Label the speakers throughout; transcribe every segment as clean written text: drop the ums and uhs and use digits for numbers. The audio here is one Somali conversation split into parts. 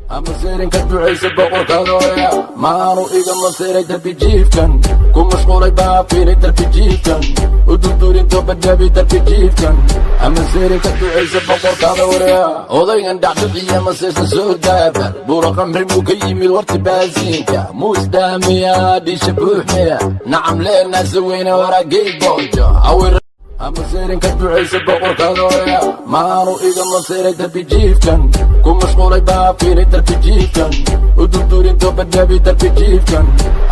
Speaker 1: ama seerin ka ducaysa boqorkaadoya maanu iga masiray darbi jiifkan ku mashquulay baafiinay darbi jiifkan u durdurin toobadhabi darbi jiifkan ama seerin ka ducaysa boqorkaadoya odaygan dhacdhiciya masiirsa soo daabar buura qamri muu ka yimid warti baasiinka muus dhaamiya dhiisha buuxmiya nacam leenaasa weyne waragay boojo ama seerin ka ducaysa boqorkaadoya maanu iga masiray darbi jiifkan ku mashquulay baafiinay darbi jiifkan u durdurin toobadhabi darbi jiifkan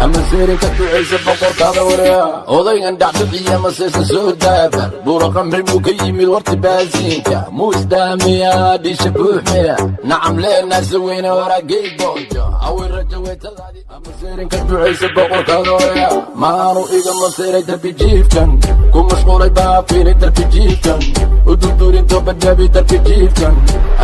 Speaker 1: ama seerin ka ducaysa boqorkaadoya odaygan dhacdhiciya masiirsa soo daabar buura qamri muu ka yimid warti baasiinka muus dhaamiya dhiisha buuxmiya nacam leenaasa weyne waragay boojo ama seerin ka ducaysa boqorkaadoya maanu iga masiray darbi jiifkan ku mashquulay baafiinay darbi jiifkan u durdurin toobadhabi darbi jiifkan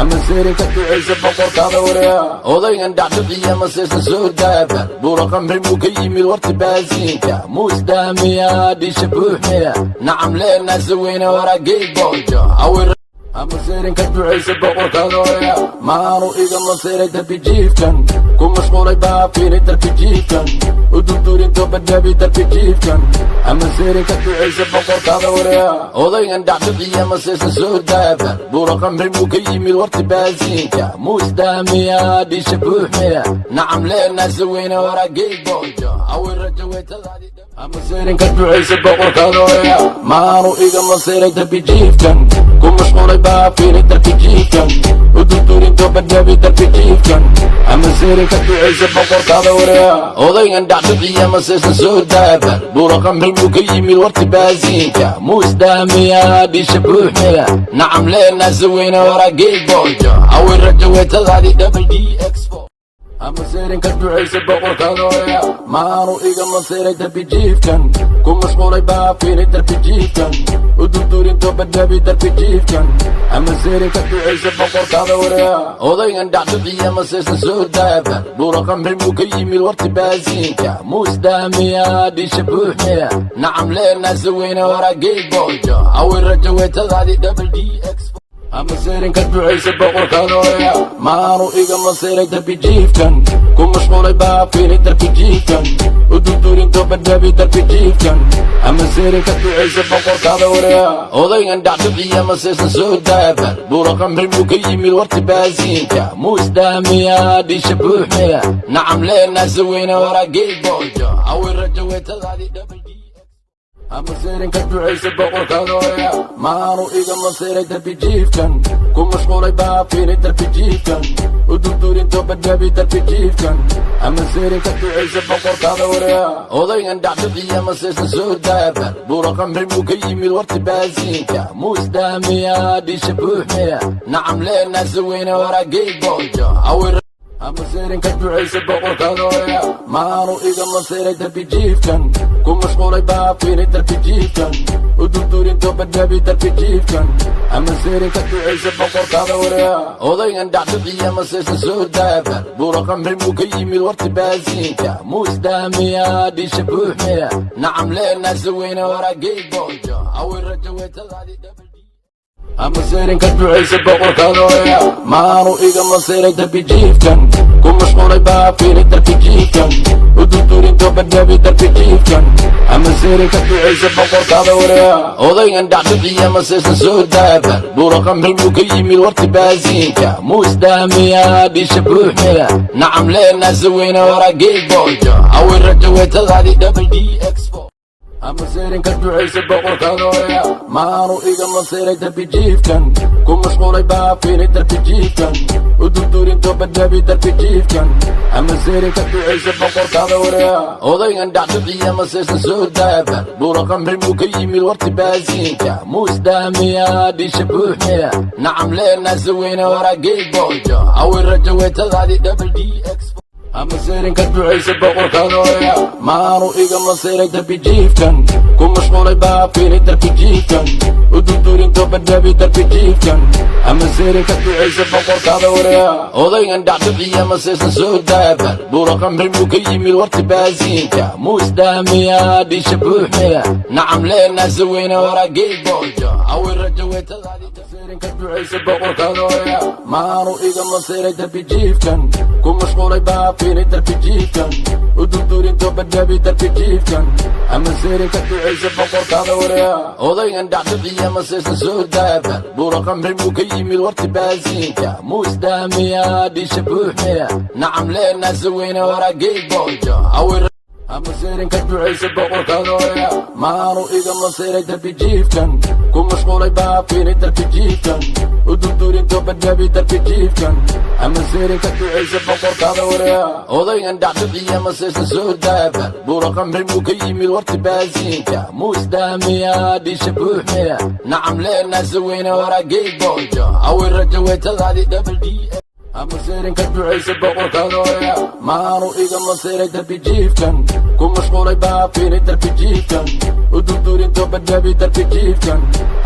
Speaker 1: ama seerin ka ducaysa boqorkaadoya odaygan dhacdhiciya masiirsa soo daabar buura qamri muu ka yimid warti baasiinka muus dhaamiya dhiisha buuxmiya nacam leenaasa weyne waragay boojo ama seerin ka ducaysa boqorkaadoya maanu iga masiray darbi jiifkan ku mashquulay baafiinay darbi jiifkan u durdurin toobadhabi darbi jiifkan ama seerin ka ducaysa boqorkaadoya odaygan dhacdhiciya masiirsa soo daabar buura qamri muu ka yimid warti baasiinka muus dhaamiya dhiisha buuxmiya nacam leenaasa weyne waragay boojo ama seerin ka ducaysa boqorkaadoya maanu iga masiray darbi jiifkan ku mashquulay baafiinay darbi jiifkan u durdurin toobadhabi darbi jiifkan ama seerin ka ducaysa boqorkaadoya odaygan dhacdhiciya masiirsa soo daabar buura qamri muu ka yimid warti baasiinka muus dhaamiya dhiisha buuxmiya nacam leenaasa weyne waragay boojo awirajawetadaadi double D expo ama seerin ka ducaysa boqorkaadoya maanu iga masiray darbi jiifkan ku mashquulay baafiinay darbi jiifkan u durdurin toobadhabi darbi jiifkan ama seerin ka ducaysa boqorkaadoya odaygan dhacdhiciya masiirsa soo daabar buura qamri muu ka yimid warti baasiinka muus dhaamiya dhiisha buuxmiya nacam leenaasa weyne waragay boojo awirajawetadaadi double D expo ama seerin ka ducaysa boqorkaadoya maanu iga masiray darbi jiifkan ku mashquulay baafiinay darbi jiifkan u durdurin toobadhabi darbi jiifkan ama seerin ka ducaysa boqorkaadoya odaygan dhacdhiciya masiirsa soo daabar buura qamri muu ka yimid warti baasiinka muus dhaamiya dhiisha buuxmiya nacam leenaasa weyne waragay boojo awirajawetadaadi double D ama seerin ka ducaysa boqorkaadoya maanu iga masiray darbi jiifkan ku mashquulay baafiinay darbi jiifkan u durdurin toobadhabi darbi jiifkan ama seerin ka ducaysa boqorkaadoya odaygan dhacdhiciya masiirsa soo daabar buura qamri muu ka yimid warti baasiinka muus dhaamiya dhiisha buuxmiya nacam leenaasa weyne waragay boojo ama seerin ka ducaysa boqorkaadoya maanu iga masiray darbi jiifkan ku mashquulay baafiinay darbi jiifkan u durdurin toobadhabi darbi jiifkan ama seerin ka ducaysa boqorkaadoya odaygan dhacdhiciya masiirsa soo daabar buura qamri muu ka yimid warti baasiinka muus dhaamiya dhiisha buuxmiya nacam leenaasa weyne waragay boojo awirajawetadaadi double D ama seerin ka ducaysa boqorkaadoya maanu iga masiray darbi jiifkan ku mashquulay baafiinay darbi jiifkan u durdurin toobadhabi darbi jiifkan ama seerin ka ducaysa boqorkaadoya odaygan dhacdhiciya masiirsa soo daabar buura qamri muu ka yimid warti baasiinka muus dhaamiya dhiisha buuxmiya nacam leenaasa weyne waragay boojo awirajawetadaadi double D expo ama seerin ka ducaysa boqorkaadoya maanu iga masiray darbi jiifkan ku mashquulay baafiinay darbi jiifkan u durdurin toobadhabi darbi jiifkan ama seerin ka ducaysa boqorkaadoya odaygan dhacdhiciya masiirsa soo daabar buura qamri muu ka yimid warti baasiinka muus dhaamiya dhiisha buuxmiya nacam leenaasa weyne waragay boojo awirajawetadaadi double D expo ama seerin ka ducaysa boqorkaadoya maanu iga masiray darbi jiifkan ku mashquulay baafiinay darbi jiifkan ودودورين توب الدبي دربي جيفكن أما سيري كتو عيسى بقور كذا وريا وضيغن دعت بيا مسيسن سود دابر بورقم رموكي يميل ورتي بازينكا موس داميا دي شبوح ميا نعم لينا سوينا ورا جيل بوجا أو الرجويت هذه تسيرين كتو عيسى بقور كذا وريا مارو إيغا مسيري دربي جيفكن كون مشغولي بافيني دربي جيفكن ودودورين توب الدبي دربي جيفكن أما سيري كتو عيسى بقور كذا وريا وضيغن دعت بيا مسيسن سود دابر بورقم رموكي يميل ورتي بازينكا موس داميا دي شبوح ميا نعم لينا سوينا ورا جيل بوجا أو أما سيرين كتو عيسى بقور كذا وريا مارو إيغا مسيري دربي جيفكن كون مشغولي بافيني دربي جيفكن ودودورين توب الدبي دربي جيفكن أما سيرين كتو عيسى بقور كذا وريا وضيغن دعت بيا مسيسن سود دابر بورقم رموكي يميل ورتي بازينكا موس داميا دي شبوح ميا نعم لينا سوينا ورا جيل بوجا أو الرجويت هذه دبل دي أما سيرين كتو عيسى بقور كذا وريا مارو إيغا مسيري دربي جيفكن كون مشغولي بافيني دربي جيفكن ودودورين توب الدبي دربي جيفكن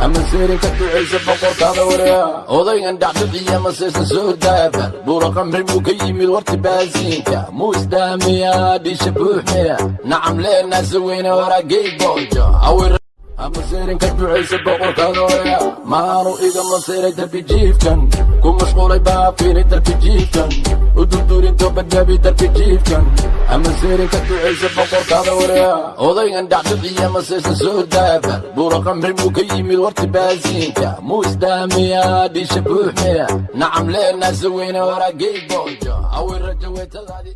Speaker 1: أما سيرين كتو عيسى بقور كذا وريا وضيغن دعت بيا مسيسن سود دابر بورقم رموكي يميل ورتي بازينكا موس داميا دي شبوح ميا نعم لينا سوينا ورا جيل بوجا أو أما سيرين كتو عيسى بقور كذا وريا مارو إيغا مسيري دربي جيفكن كون مشغولي بافيني دربي جيفكن ودودورين توب الدبي دربي جيفكن أما سيرين كتو عيسى بقور كذا وريا وضيغن دعت بيا مسيسن سود دابر بورقم رموكي يميل ورتي بازينكا موس داميا دي شبوح ميا نعم لينا سوينا ورا جيل بوجا أو الرجويت هذه